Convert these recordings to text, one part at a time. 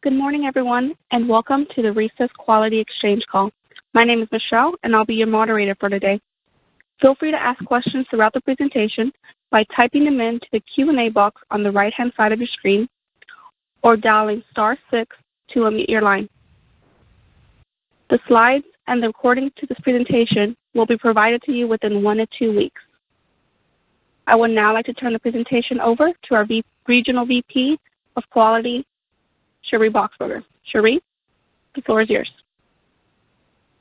Good morning, everyone, and welcome to the Resus Quality Exchange call. My name is Michelle, and I'll be your moderator for today. Feel free to ask questions throughout the presentation by typing them into the Q&A box on the right-hand side of your screen or dialing *6 to unmute your line. The slides and the recording to this presentation will be provided to you within 1 to 2 weeks. I would now like to turn the presentation over to our Regional VP of Quality, Cherie Boxberger. Cherie, the floor is yours.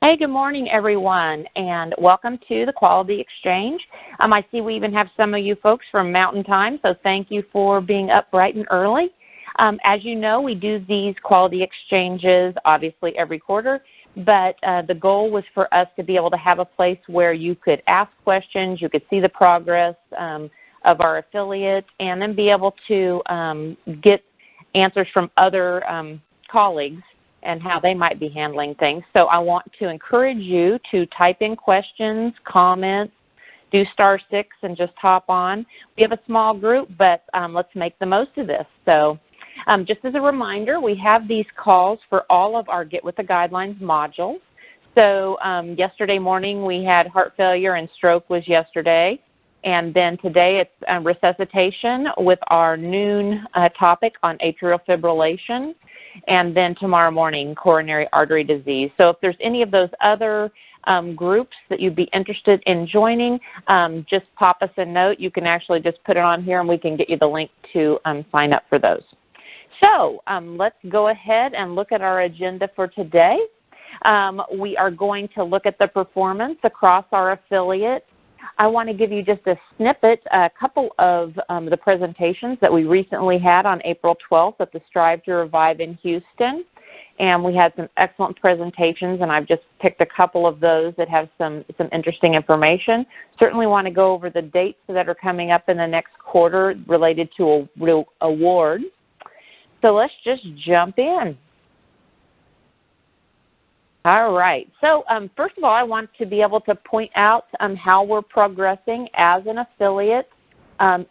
Hey, good morning, everyone, and welcome to the Quality Exchange. I see we even have some of you folks from Mountain Time, so thank you for being up bright and early. As you know, we do these Quality Exchanges, obviously, every quarter, but the goal was for us to be able to have a place where you could ask questions, you could see the progress of our affiliate, and then be able to get answers from other colleagues and how they might be handling things. So I want to encourage you to type in questions, comments, do *6 and just hop on. We have a small group, but let's make the most of this. So just as a reminder, we have these calls for all of our Get With the Guidelines modules. So yesterday morning we had heart failure and stroke was yesterday. And then today it's resuscitation with our noon topic on atrial fibrillation. And then tomorrow morning, coronary artery disease. So if there's any of those other groups that you'd be interested in joining, just pop us a note. You can actually just put it on here and we can get you the link to sign up for those. So let's go ahead and look at our agenda for today. We are going to look at the performance across our affiliate. I want to give you just a snippet, a couple of the presentations that we recently had on April 12th at the Strive to Revive in Houston. And we had some excellent presentations, and I've just picked a couple of those that have some interesting information. Certainly want to go over the dates that are coming up in the next quarter related to awards. So let's just jump in. All right. So first of all, I want to be able to point out how we're progressing as an affiliate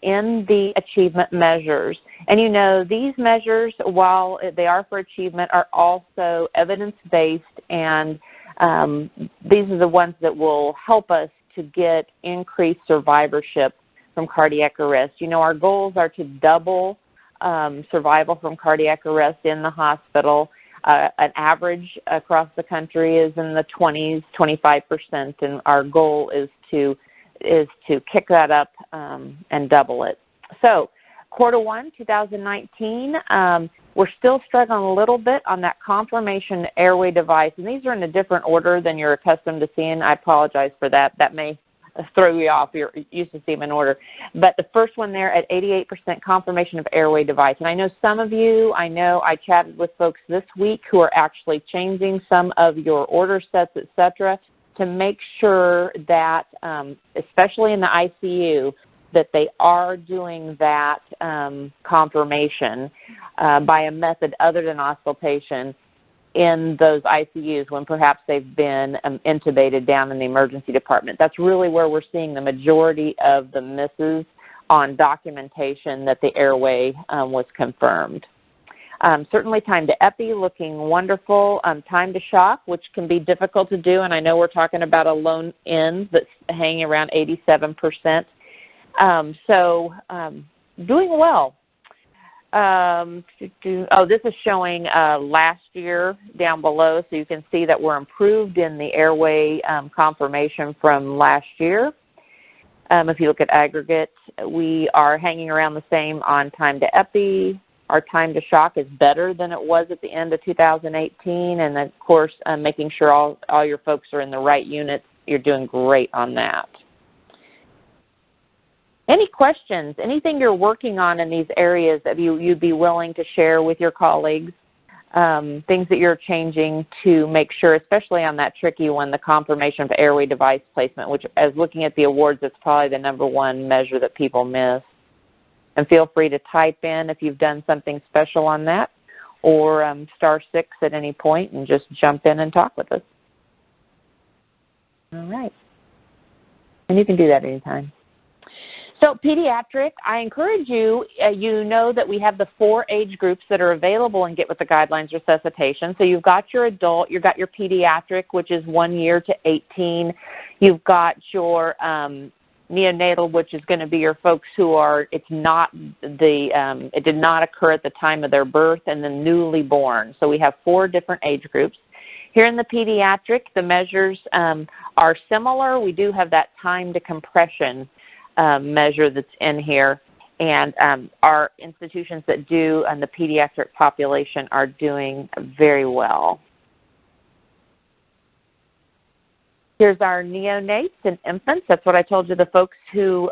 in the achievement measures. And you know, these measures, while they are for achievement, are also evidence-based, and these are the ones that will help us to get increased survivorship from cardiac arrest. You know, our goals are to double survival from cardiac arrest in the hospital. An average across the country is in the 20s, 25%, and our goal is to kick that up and double it. So, Q1 2019, we're still struggling a little bit on that confirmation airway device, and these are in a different order than you're accustomed to seeing. I apologize for that. That may throw you off. You're used to see them in order. But the first one there at 88% confirmation of airway device. And I know some of you, I chatted with folks this week who are actually changing some of your order sets, et cetera, to make sure that, especially in the ICU, that they are doing that confirmation by a method other than auscultation in those ICUs when perhaps they've been intubated down in the emergency department. That's really where we're seeing the majority of the misses on documentation that the airway was confirmed. Certainly time to epi looking wonderful. Time to shock, which can be difficult to do, and I know we're talking about a lone N that's hanging around 87%. Doing well. This is showing last year down below, so you can see that we're improved in the airway confirmation from last year. If you look at aggregate, we are hanging around the same on time to epi. Our time to shock is better than it was at the end of 2018, and of course, making sure all your folks are in the right units. You're doing great on that. Any questions, anything you're working on in these areas that you'd be willing to share with your colleagues, things that you're changing to make sure, especially on that tricky one, the confirmation of airway device placement, which, as looking at the awards, it's probably the #1 measure that people miss. And feel free to type in if you've done something special on that, or *6 at any point and just jump in and talk with us. All right. And you can do that anytime. So pediatric, I encourage you, you know that we have the 4 age groups that are available in Get With the Guidelines resuscitation. So you've got your adult, you've got your pediatric, which is 1 year to 18. You've got your neonatal, which is going to be your folks who are, it did not occur at the time of their birth, and then newly born. So we have 4 different age groups. Here in the pediatric, the measures are similar. We do have that time to compression measure that's in here, and our institutions that do the pediatric population are doing very well. Here's our neonates and infants. That's what I told you, the folks who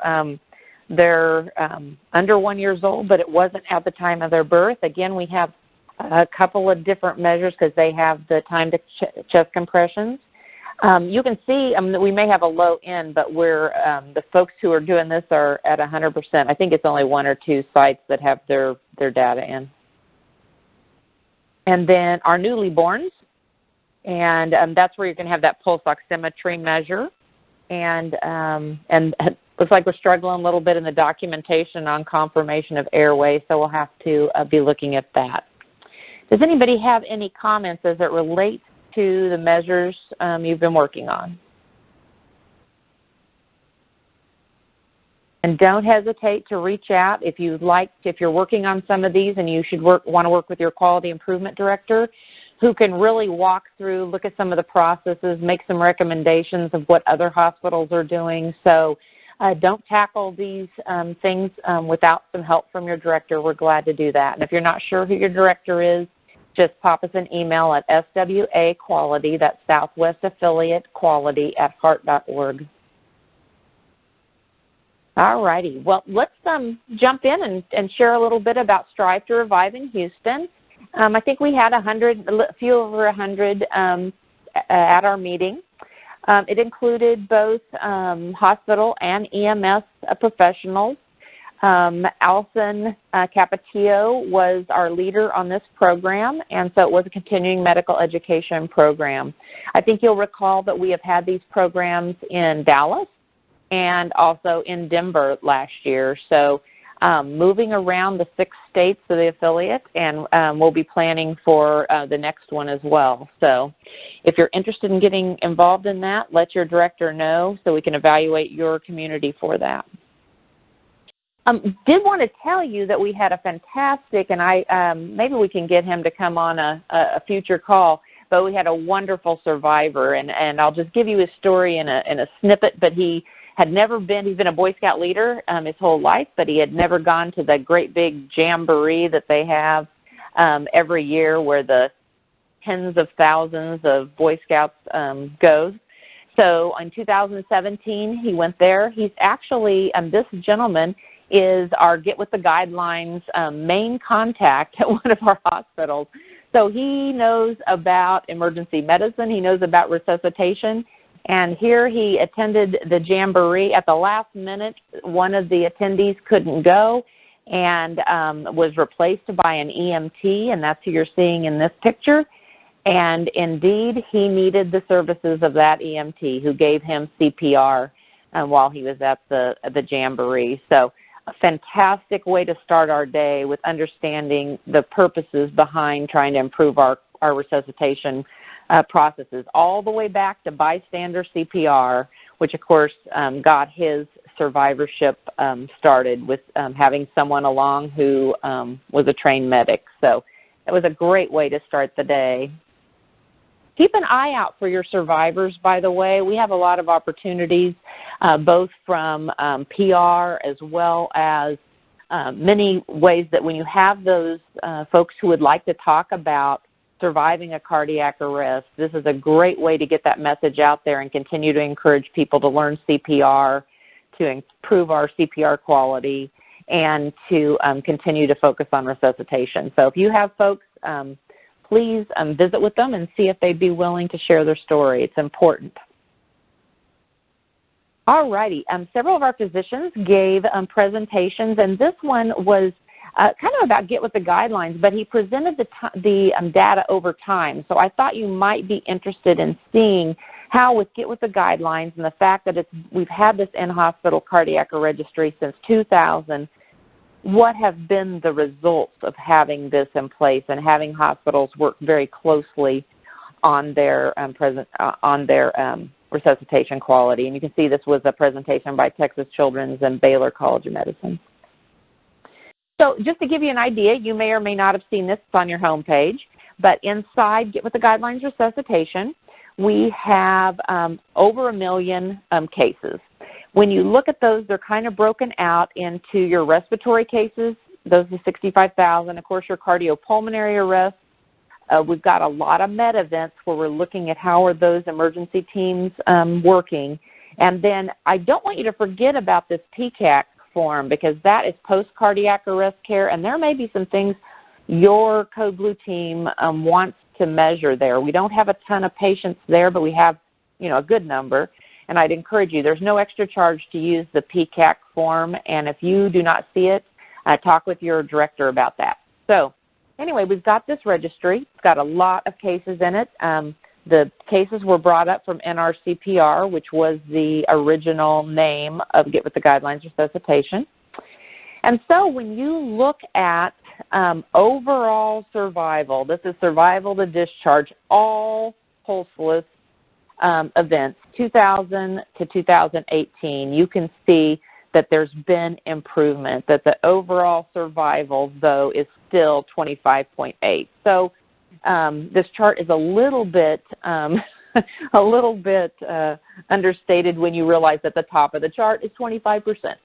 they're under 1 year old, but it wasn't at the time of their birth. Again, we have a couple of different measures because they have the time to chest compressions. You can see we may have a low end, but we're the folks who are doing this are at 100%. I think it's only 1 or 2 sites that have their data in. And then our newly borns, and that's where you're going to have that pulse oximetry measure. And it looks like we're struggling a little bit in the documentation on confirmation of airway, so we'll have to be looking at that. Does anybody have any comments as it relates to the measures you've been working on? And don't hesitate to reach out if you're working on some of these and you should want to work with your quality improvement director, who can really walk through, look at some of the processes, make some recommendations of what other hospitals are doing. So don't tackle these things without some help from your director. We're glad to do that. And if you're not sure who your director is, just pop us an email at SWA Quality, that's Southwest Affiliate Quality @heart.org. All righty. Well, let's jump in and share a little bit about Strive to Revive in Houston. I think we had a few over 100 at our meeting. It included both hospital and EMS professionals. Alison Capatillo was our leader on this program, and so it was a continuing medical education program. I think you'll recall that we have had these programs in Dallas and also in Denver last year. So moving around the 6 states of the affiliate, and we'll be planning for the next one as well. So if you're interested in getting involved in that, let your director know so we can evaluate your community for that. Did want to tell you that we had a fantastic, and maybe we can get him to come on a future call, but we had a wonderful survivor, and I'll just give you his story in a snippet, but he's been a Boy Scout leader his whole life, but he had never gone to the great big jamboree that they have every year where the tens of thousands of Boy Scouts goes. So in 2017, he went there. He's actually, this gentleman is our Get With the Guidelines main contact at one of our hospitals. So he knows about emergency medicine. He knows about resuscitation. And here he attended the jamboree. At the last minute, one of the attendees couldn't go and was replaced by an EMT, and that's who you're seeing in this picture. And indeed, he needed the services of that EMT who gave him CPR while he was at the jamboree. So a fantastic way to start our day with understanding the purposes behind trying to improve our resuscitation processes, all the way back to bystander CPR, which, of course, got his survivorship started with having someone along who was a trained medic. So it was a great way to start the day. Keep an eye out for your survivors, by the way. We have a lot of opportunities, both from PR as well as many ways that when you have those folks who would like to talk about surviving a cardiac arrest, this is a great way to get that message out there and continue to encourage people to learn CPR, to improve our CPR quality, and to continue to focus on resuscitation. So if you have folks, please visit with them and see if they'd be willing to share their story. It's important. All righty. Several of our physicians gave presentations, and this one was kind of about Get With the Guidelines, but he presented the data over time. So I thought you might be interested in seeing how with Get With the Guidelines and the fact that we've had this in-hospital cardiac registry since 2000, what have been the results of having this in place and having hospitals work very closely on their resuscitation quality. And you can see this was a presentation by Texas Children's and Baylor College of Medicine. So just to give you an idea, you may or may not have seen this. It's on your homepage. But inside Get With the Guidelines Resuscitation, we have over 1 million cases. When you look at those, they're kind of broken out into your respiratory cases. Those are 65,000. Of course, your cardiopulmonary arrests. We've got a lot of med events where we're looking at how are those emergency teams working. And then I don't want you to forget about this PCAC form, because that is post-cardiac arrest care, and there may be some things your Code Blue team wants to measure there. We don't have a ton of patients there, but we have, a good number. And I'd encourage you, there's no extra charge to use the PCAC form, and if you do not see it, talk with your director about that. So anyway, we've got this registry. It's got a lot of cases in it. The cases were brought up from NRCPR, which was the original name of Get With the Guidelines Resuscitation. And so when you look at overall survival, this is survival to discharge, all pulseless events, 2000 to 2018, you can see that there's been improvement, that the overall survival, though, is still 25.8. So this chart is a little bit understated when you realize that the top of the chart is 25%.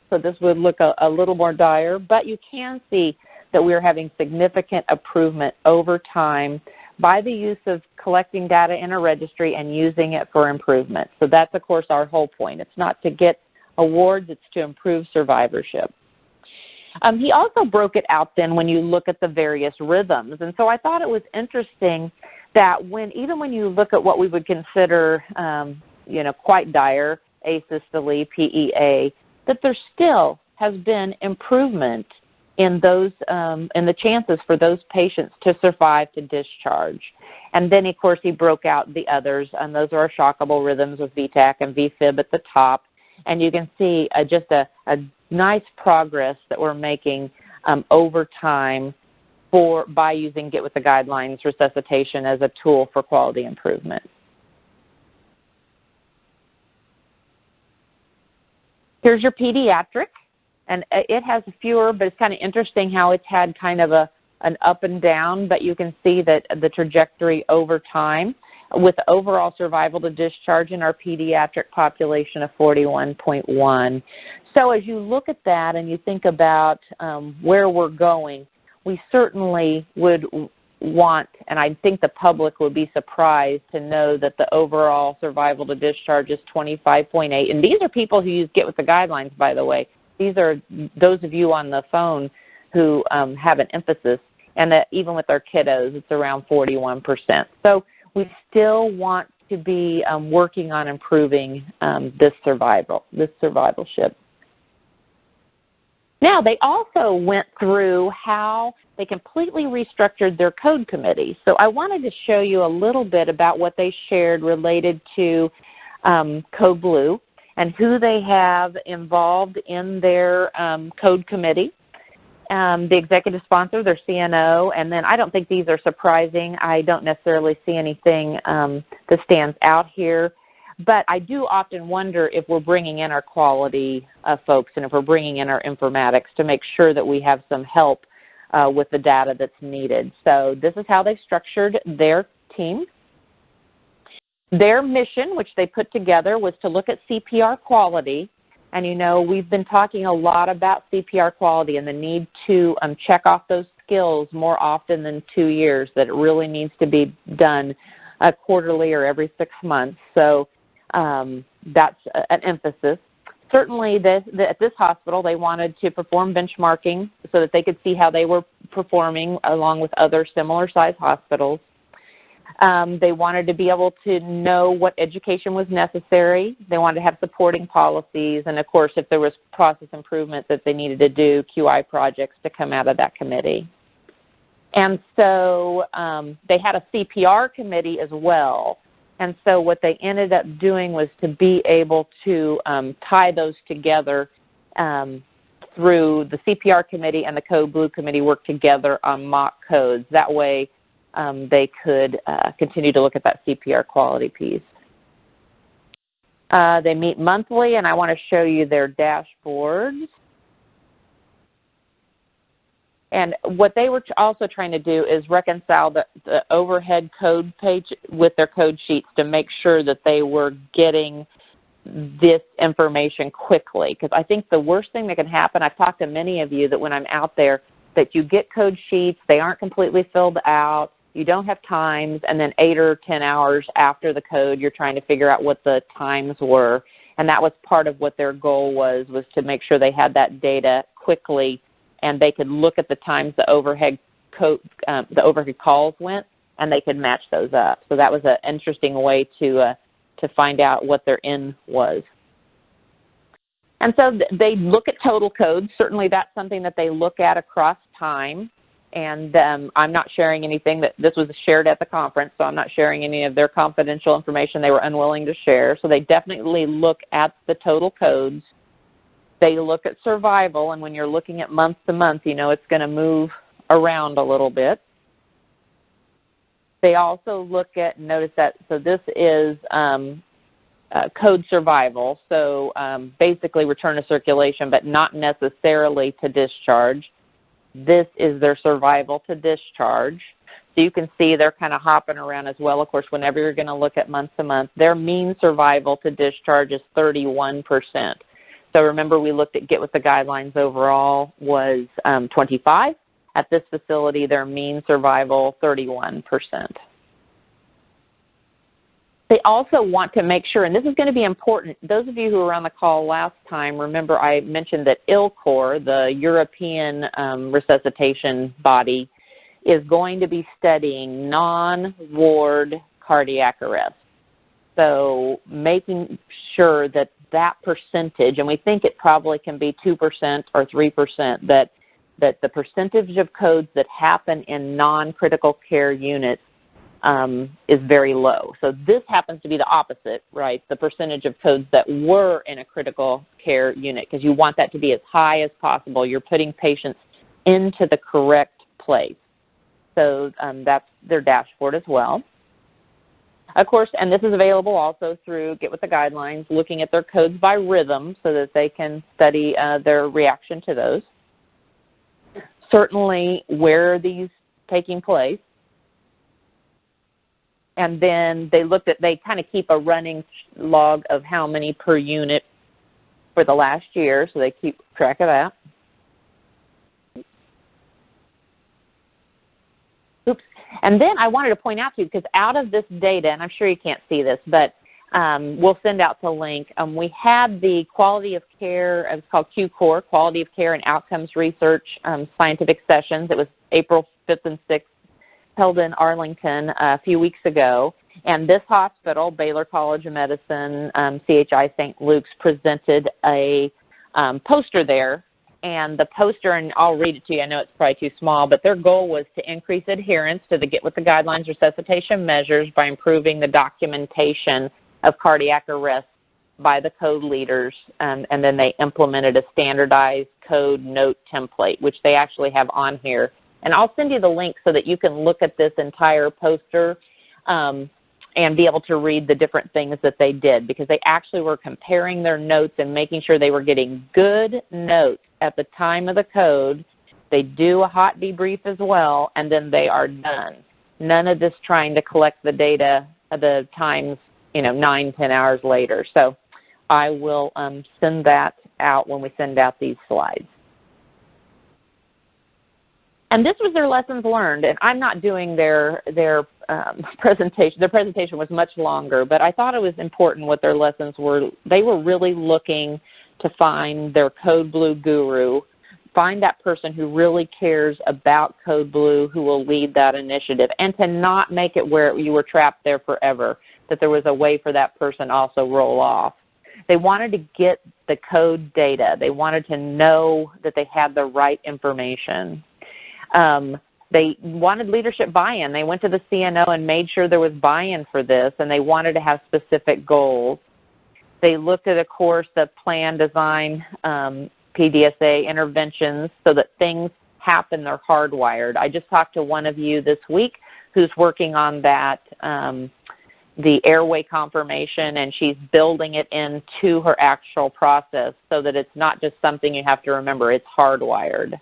So this would look a little more dire, but you can see that we are having significant improvement over time by the use of collecting data in a registry and using it for improvement. So that's, of course, our whole point. It's not to get awards, it's to improve survivorship. He also broke it out then when you look at the various rhythms. And so I thought it was interesting that even when you look at what we would consider, quite dire, asystole, PEA, that there still has been improvement in those, in the chances for those patients to survive to discharge. And then, of course, he broke out the others, and those are our shockable rhythms with VTAC and VFib at the top. And you can see just a nice progress that we're making over time by using Get With the Guidelines Resuscitation as a tool for quality improvement. Here's your pediatric, and it has fewer, but it's kind of interesting how it's had kind of an up and down, but you can see that the trajectory over time with overall survival to discharge in our pediatric population of 41.1. So as you look at that and you think about where we're going, we certainly would want, and I think the public would be surprised to know that the overall survival to discharge is 25.8. And these are people who use Get With the Guidelines, by the way. These are those of you on the phone who have an emphasis, and that even with our kiddos, it's around 41%. So we still want to be working on improving this survivalship. Now, they also went through how they completely restructured their code committee. So I wanted to show you a little bit about what they shared related to Code Blue and who they have involved in their code committee. The executive sponsor, their CNO, and then I don't think these are surprising. I don't necessarily see anything that stands out here. But I do often wonder if we're bringing in our quality folks and if we're bringing in our informatics to make sure that we have some help with the data that's needed. So this is how they structured their team. Their mission, which they put together, was to look at CPR quality. And, we've been talking a lot about CPR quality and the need to check off those skills more often than 2 years, that it really needs to be done quarterly or every 6 months. So that's an emphasis. Certainly, at this hospital, they wanted to perform benchmarking so that they could see how they were performing along with other similar-sized hospitals. They wanted to be able to know what education was necessary. They wanted to have supporting policies, and, of course, if there was process improvement that they needed to do, QI projects to come out of that committee. And so they had a CPR committee as well. And so what they ended up doing was to be able to tie those together through the CPR committee and the Code Blue committee work together on mock codes. That way they could continue to look at that CPR quality piece. They meet monthly, and I want to show you their dashboards. And what they were also trying to do is reconcile the overhead code page with their code sheets to make sure that they were getting this information quickly. Because I think the worst thing that can happen, I've talked to many of you that when I'm out there, that you get code sheets, they aren't completely filled out, you don't have times, and then 8 or 10 hours after the code, you're trying to figure out what the times were. And that was part of what their goal was to make sure they had that data quickly and they could look at the times the overhead calls went, and they could match those up. So that was an interesting way to find out what their N was. And so they look at total codes. Certainly that's something that they look at across time. And I'm not sharing anything this was shared at the conference, so I'm not sharing any of their confidential information they were unwilling to share. So they definitely look at the total codes. They look at survival, and when you're looking at month to month, you know it's going to move around a little bit. They also look at, notice that, so this is code survival, so basically return to circulation, but not necessarily to discharge. This is their survival to discharge. So you can see they're kind of hopping around as well. Of course, whenever you're going to look at month to month, their mean survival to discharge is 31%. So remember, we looked at Get With the Guidelines overall was 25. At this facility, their mean survival, 31%. They also want to make sure, and this is going to be important, those of you who were on the call last time, remember I mentioned that ILCOR, the European resuscitation body, is going to be studying non-ward cardiac arrest. So making sure that percentage, and we think it probably can be 2% or 3%, that the percentage of codes that happen in non-critical care units is very low. So this happens to be the opposite, right? The percentage of codes that were in a critical care unit, because you want that to be as high as possible. You're putting patients into the correct place. So that's their dashboard as well. Of course, and this is available also through Get With the Guidelines, looking at their codes by rhythm so that they can study their reaction to those. Certainly, where are these taking place? And then they kind of keep a running log of how many per unit for the last year, so they keep track of that. Oops. And then I wanted to point out to you, because out of this data, and I'm sure you can't see this, but we'll send out the link. We had the quality of care, it's called QCORE, Quality of Care and Outcomes Research Scientific Sessions. It was April 5th and 6th, held in Arlington a few weeks ago. And this hospital, Baylor College of Medicine, CHI St. Luke's, presented a poster there. And the poster, and I'll read it to you, I know it's probably too small, but their goal was to increase adherence to the Get With the Guidelines resuscitation measures by improving the documentation of cardiac arrest by the code leaders, and then they implemented a standardized code note template, which they actually have on here. And I'll send you the link so that you can look at this entire poster and be able to read the different things that they did, because they actually were comparing their notes and making sure they were getting good notes at the time of the code. They do a hot debrief as well, and then they are done. None of this trying to collect the data at the times, 9, 10 hours later. So I will send that out when we send out these slides. And this was their lessons learned, and I'm not doing their presentation. Their presentation was much longer, but I thought it was important what their lessons were. They were really looking to find their Code Blue guru, find that person who really cares about Code Blue, who will lead that initiative, and to not make it where you were trapped there forever, that there was a way for that person also roll off. They wanted to get the code data. They wanted to know that they had the right information. They wanted leadership buy-in. They went to the CNO and made sure there was buy-in for this, and they wanted to have specific goals. They looked at, of course, the plan, design, PDSA interventions so that things happen. They're hardwired. I just talked to one of you this week who's working on that, the airway confirmation, and she's building it into her actual process so that it's not just something you have to remember. It's hardwired.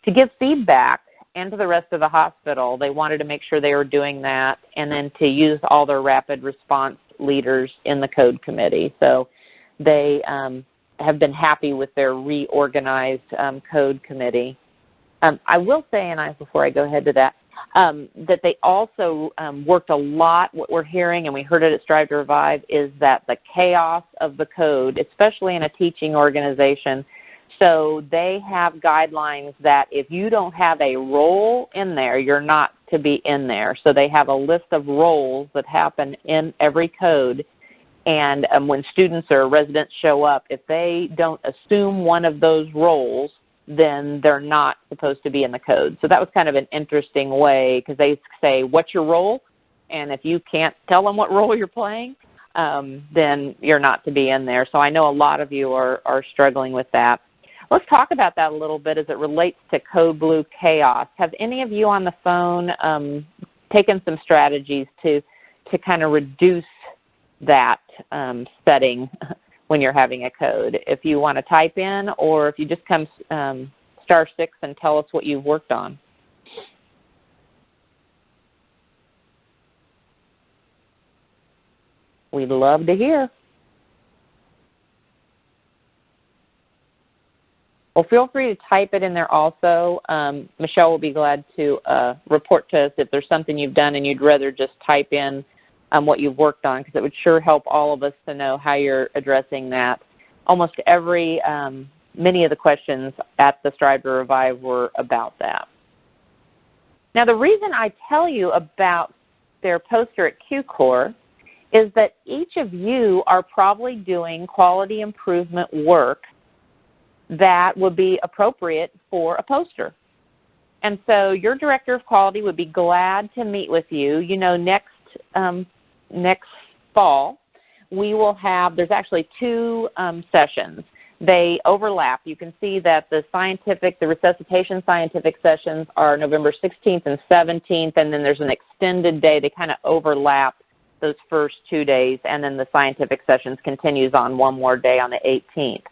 To give feedback and to the rest of the hospital, they wanted to make sure they were doing that, and then to use all their rapid response leaders in the code committee. So they have been happy with their reorganized code committee. I will say, and before I go ahead to that, that they also worked a lot. What we're hearing, and we heard it at Strive to Revive, is that the chaos of the code, especially in a teaching organization. So they have guidelines that if you don't have a role in there, you're not to be in there. So they have a list of roles that happen in every code. And when students or residents show up, if they don't assume one of those roles, then they're not supposed to be in the code. So that was kind of an interesting way, because they say, what's your role? And if you can't tell them what role you're playing, then you're not to be in there. So I know a lot of you are struggling with that. Let's talk about that a little bit as it relates to Code Blue chaos. Have any of you on the phone taken some strategies to kind of reduce that setting when you're having a code? If you want to type in, or if you just come *6 and tell us what you've worked on. We'd love to hear. Well, feel free to type it in there also. Michelle will be glad to report to us if there's something you've done and you'd rather just type in what you've worked on, because it would sure help all of us to know how you're addressing that. Almost many of the questions at the Strive to Revive were about that. Now, the reason I tell you about their poster at Q-Core is that each of you are probably doing quality improvement work that would be appropriate for a poster. And so your director of quality would be glad to meet with you. You know, next fall, we will have, there's actually 2 sessions. They overlap. You can see that the resuscitation scientific sessions are November 16th and 17th, and then there's an extended day. They kind of overlap those first 2 days, and then the scientific sessions continues on one more day on the 18th.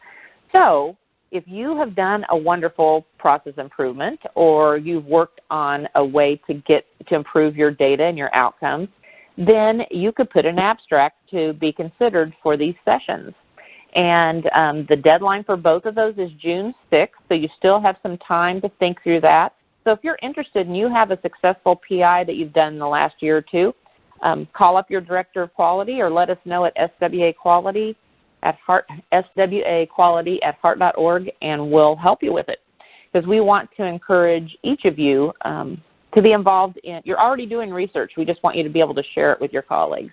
So if you have done a wonderful process improvement, or you've worked on a way to improve your data and your outcomes, then you could put an abstract to be considered for these sessions. And the deadline for both of those is June 6th, so you still have some time to think through that. So if you're interested and you have a successful PI that you've done in the last year or two, call up your director of quality or let us know at SWA Quality at heart.org, and we'll help you with it, because we want to encourage each of you to be involved in. You're already doing research. We just want you to be able to share it with your colleagues.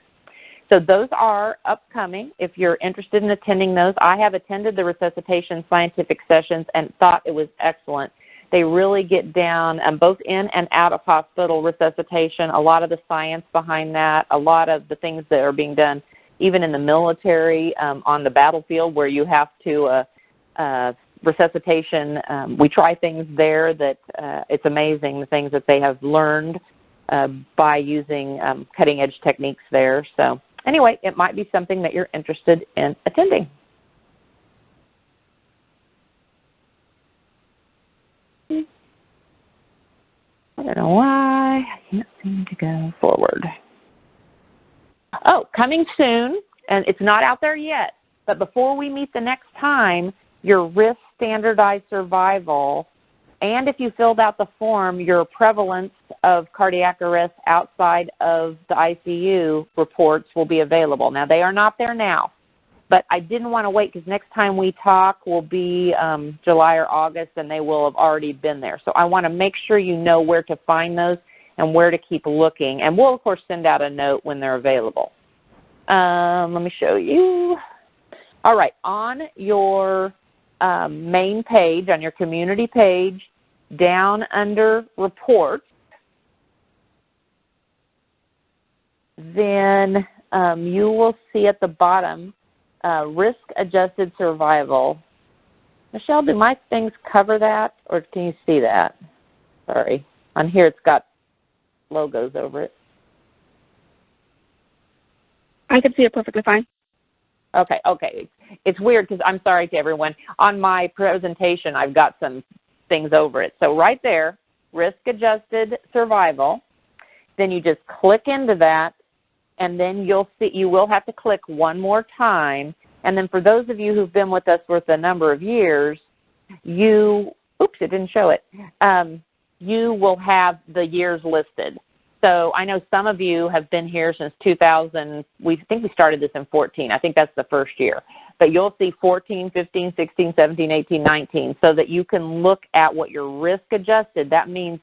So those are upcoming. If you're interested in attending those, I have attended the resuscitation scientific sessions and thought it was excellent. They really get down both in and out of hospital resuscitation, a lot of the science behind that, a lot of the things that are being done even in the military, on the battlefield where you have to resuscitation. We try things there that it's amazing, the things that they have learned by using cutting-edge techniques there. So anyway, it might be something that you're interested in attending. I don't know why I can't seem to go forward. Oh, coming soon, and it's not out there yet, but before we meet the next time, your risk standardized survival, and if you filled out the form, your prevalence of cardiac arrest outside of the ICU reports will be available. Now, they are not there now, but I didn't want to wait, because next time we talk will be July or August, and they will have already been there. So I want to make sure you know where to find those and where to keep looking. And we'll, of course, send out a note when they're available. Let me show you. All right, on your main page, on your community page, down under reports, then you will see at the bottom risk-adjusted survival. Michelle, do my things cover that, or can you see that? Sorry. On here it's got logos over it. I can see it perfectly fine. Okay. It's weird because I'm sorry to everyone. On my presentation, I've got some things over it. So right there, risk-adjusted survival. Then you just click into that, and then you'll see you will have to click one more time. And then for those of you who've been with us for a number of years, it didn't show it. You will have the years listed. So I know some of you have been here since 2000. We think we started this in 14. I think that's the first year. But you'll see 14, 15, 16, 17, 18, 19, so that you can look at what your risk adjusted. That means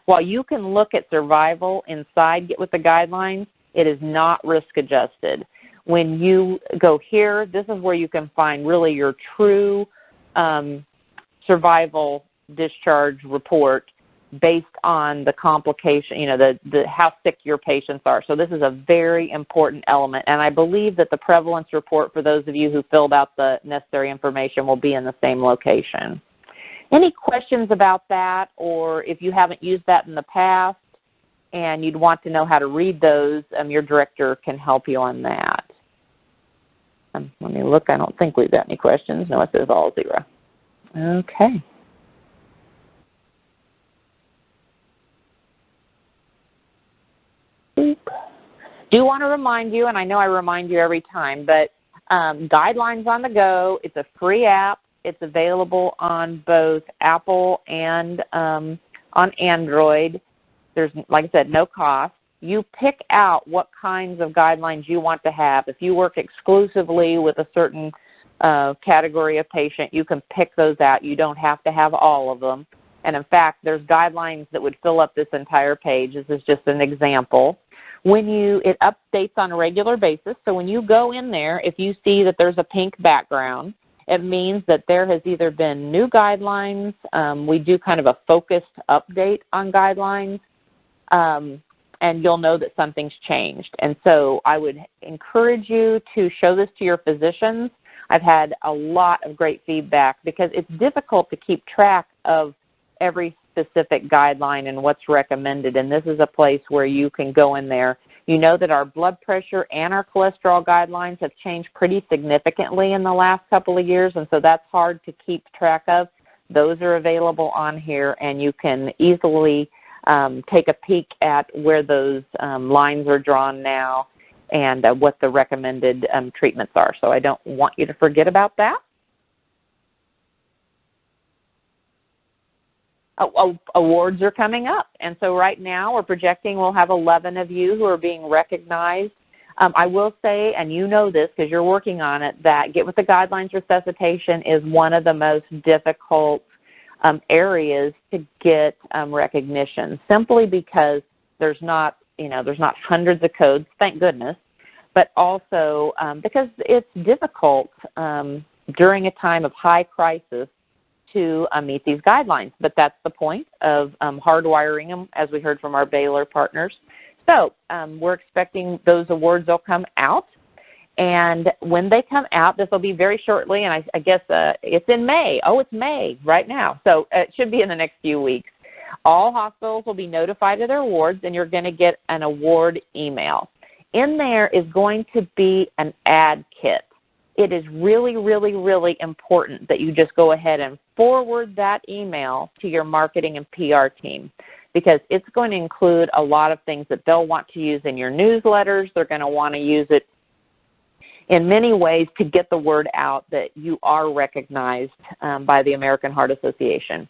while you can look at survival inside Get With the Guidelines, it is not risk adjusted. When you go here, this is where you can find really your true survival discharge report based on the complication, the how sick your patients are. So this is a very important element. And I believe that the prevalence report, for those of you who filled out the necessary information, will be in the same location. Any questions about that, or if you haven't used that in the past and you'd want to know how to read those, your director can help you on that. Let me look. I don't think we've got any questions. No, it says all 0. Okay. Do want to remind you, and I know I remind you every time, but Guidelines on the Go, it's a free app. It's available on both Apple and on Android. There's, like I said, no cost. You pick out what kinds of guidelines you want to have. If you work exclusively with a certain category of patient, you can pick those out. You don't have to have all of them. And in fact, there's guidelines that would fill up this entire page. This is just an example. It updates on a regular basis. So when you go in there, if you see that there's a pink background, it means that there has either been new guidelines. We do kind of a focused update on guidelines, and you'll know that something's changed. And so I would encourage you to show this to your physicians. I've had a lot of great feedback because it's difficult to keep track of every specific guideline and what's recommended, and this is a place where you can go in there. You know that our blood pressure and our cholesterol guidelines have changed pretty significantly in the last couple of years, and so that's hard to keep track of. Those are available on here, and you can easily take a peek at where those lines are drawn now and what the recommended treatments are. So I don't want you to forget about that. Awards are coming up, and so right now we're projecting we'll have 11 of you who are being recognized. I will say, and you know this because you're working on it, that Get With the Guidelines resuscitation is one of the most difficult areas to get recognition, simply because there's not hundreds of codes, thank goodness, but also because it's difficult during a time of high crisis to meet these guidelines. But that's the point of hardwiring them, as we heard from our Baylor partners. So we're expecting those awards will come out. And when they come out, this will be very shortly, and I guess it's in May. Oh, it's May right now. So it should be in the next few weeks. All hospitals will be notified of their awards, and you're going to get an award email. In there is going to be an ad kit. It is really, really, really important that you just go ahead and forward that email to your marketing and PR team, because it's going to include a lot of things that they'll want to use in your newsletters. They're going to want to use it in many ways to get the word out that you are recognized by the American Heart Association.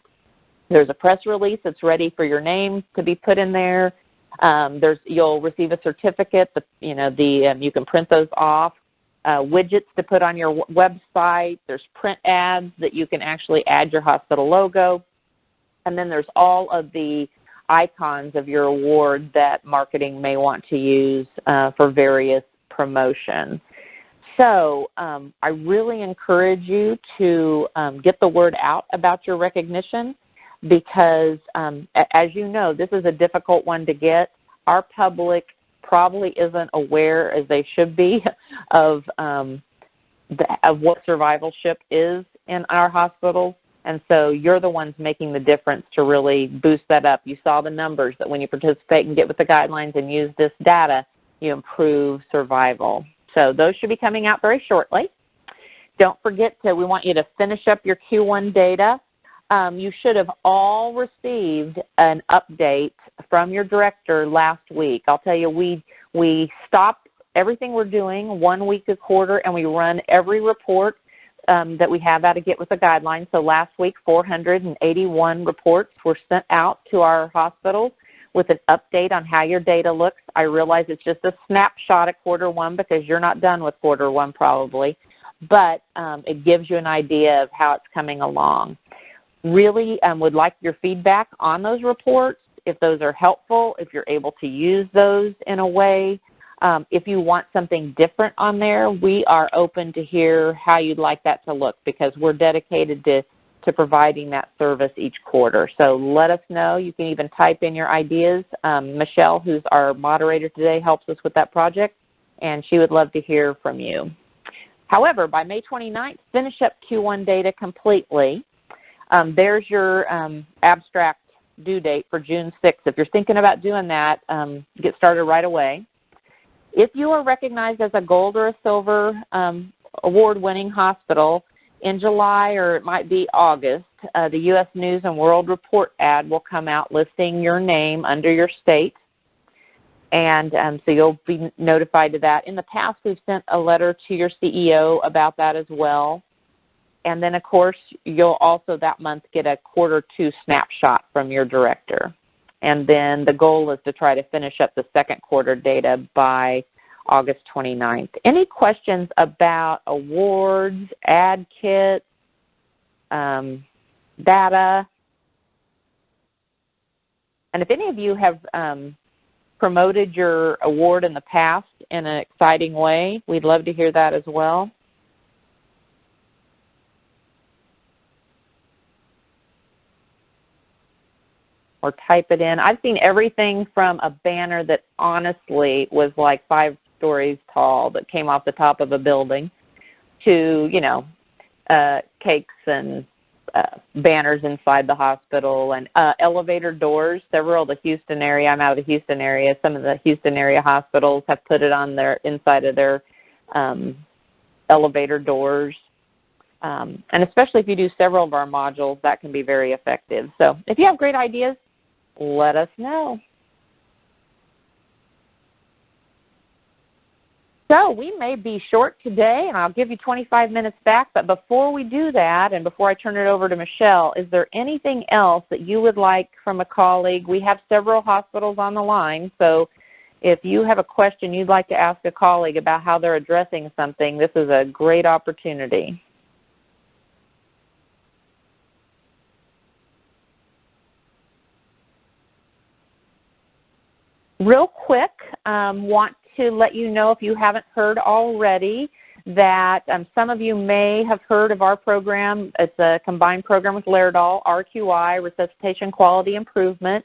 There's a press release that's ready for your name to be put in there. You'll receive a certificate. You can print those off. Widgets to put on your website. There's print ads that you can actually add your hospital logo. And then there's all of the icons of your award that marketing may want to use for various promotions. So I really encourage you to get the word out about your recognition. because, as you know, this is a difficult one to get. Our public probably isn't aware as they should be of what survivalship is in our hospitals. And so you're the ones making the difference to really boost that up. You saw the numbers that when you participate and get with the guidelines and use this data, you improve survival. So those should be coming out very shortly. Don't forget we want you to finish up your Q1 data. You should have all received an update from your director last week. I'll tell you, we stopped everything we're doing 1 week a quarter, and we run every report that we have out to get with the guidelines. So last week, 481 reports were sent out to our hospitals with an update on how your data looks. I realize it's just a snapshot at quarter one because you're not done with quarter one probably, but it gives you an idea of how it's coming along. Really would like your feedback on those reports, if those are helpful, if you're able to use those in a way. If you want something different on there, we are open to hear how you'd like that to look because we're dedicated to providing that service each quarter. So let us know. You can even type in your ideas. Michelle, who's our moderator today, helps us with that project, and she would love to hear from you. However, by May 29th, finish up Q1 data completely. There's your abstract due date for June 6th. If you're thinking about doing that, get started right away. If you are recognized as a gold or a silver award-winning hospital in July, or it might be August, the U.S. News and World Report ad will come out listing your name under your state, and so you'll be notified of that. In the past, we've sent a letter to your CEO about that as well. And then, of course, you'll also that month get a quarter two snapshot from your director. And then the goal is to try to finish up the second quarter data by August 29th. Any questions about awards, ad kits, data? And if any of you have promoted your award in the past in an exciting way, we'd love to hear that as well. Or type it in. I've seen everything from a banner that honestly was like 5 stories tall that came off the top of a building to, you know, cakes and banners inside the hospital and elevator doors. Several of the Houston area, I'm out of the Houston area, some of the Houston area hospitals have put it on their inside of their elevator doors. And especially if you do several of our modules, that can be very effective. So if you have great ideas, let us know. So we may be short today, and I'll give you 25 minutes back, but before we do that and before I turn it over to Michelle, is there anything else that you would like from a colleague? We have several hospitals on the line, so if you have a question you'd like to ask a colleague about how they're addressing something, this is a great opportunity. Real quick, want to let you know, if you haven't heard already, that some of you may have heard of our program. It's a combined program with Laerdal, RQI, Resuscitation Quality Improvement,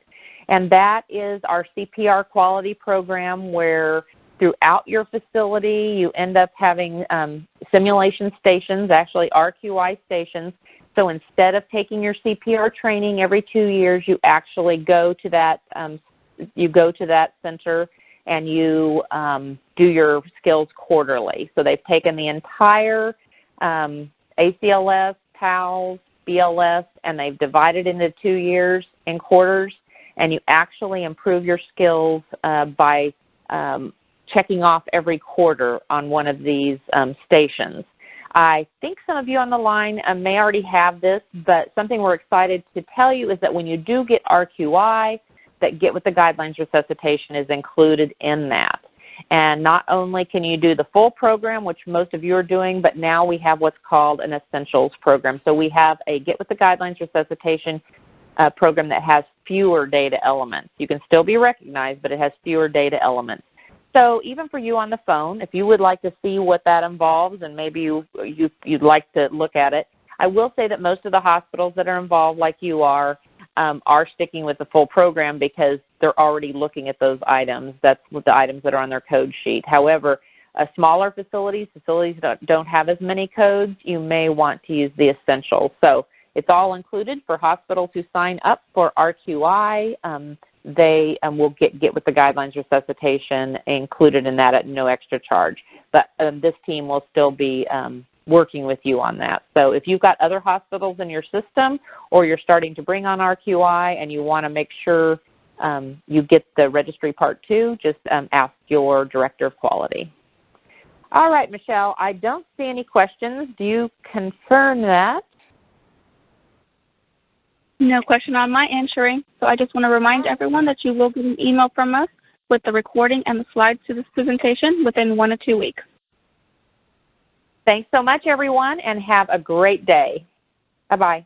and that is our CPR quality program where throughout your facility you end up having simulation stations, actually RQI stations. So instead of taking your CPR training every 2 years, you actually go to that center and you do your skills quarterly. So they've taken the entire ACLS, PALS, BLS, and they've divided into 2 years in quarters, and you actually improve your skills by checking off every quarter on one of these stations. I think some of you on the line may already have this, but something we're excited to tell you is that when you do get RQI, that Get With the Guidelines resuscitation is included in that. And not only can you do the full program, which most of you are doing, but now we have what's called an Essentials program. So we have a Get With the Guidelines resuscitation program that has fewer data elements. You can still be recognized, but it has fewer data elements. So even for you on the phone, if you would like to see what that involves and maybe you'd like to look at it, I will say that most of the hospitals that are involved, like you are, are sticking with the full program because they're already looking at those items. That's what the items that are on their code sheet. However, smaller facilities that don't have as many codes, you may want to use the essentials. So it's all included for hospitals who sign up for RQI. They will get with the guidelines resuscitation included in that at no extra charge. But this team will still be working with you on that. So if you've got other hospitals in your system or you're starting to bring on RQI and you want to make sure you get the registry part 2, just ask your director of quality. All right, Michelle, I don't see any questions. Do you confirm that? No question on my end, Sheree. So I just want to remind everyone that you will get an email from us with the recording and the slides to this presentation within 1 to 2 weeks. Thanks so much, everyone, and have a great day. Bye-bye.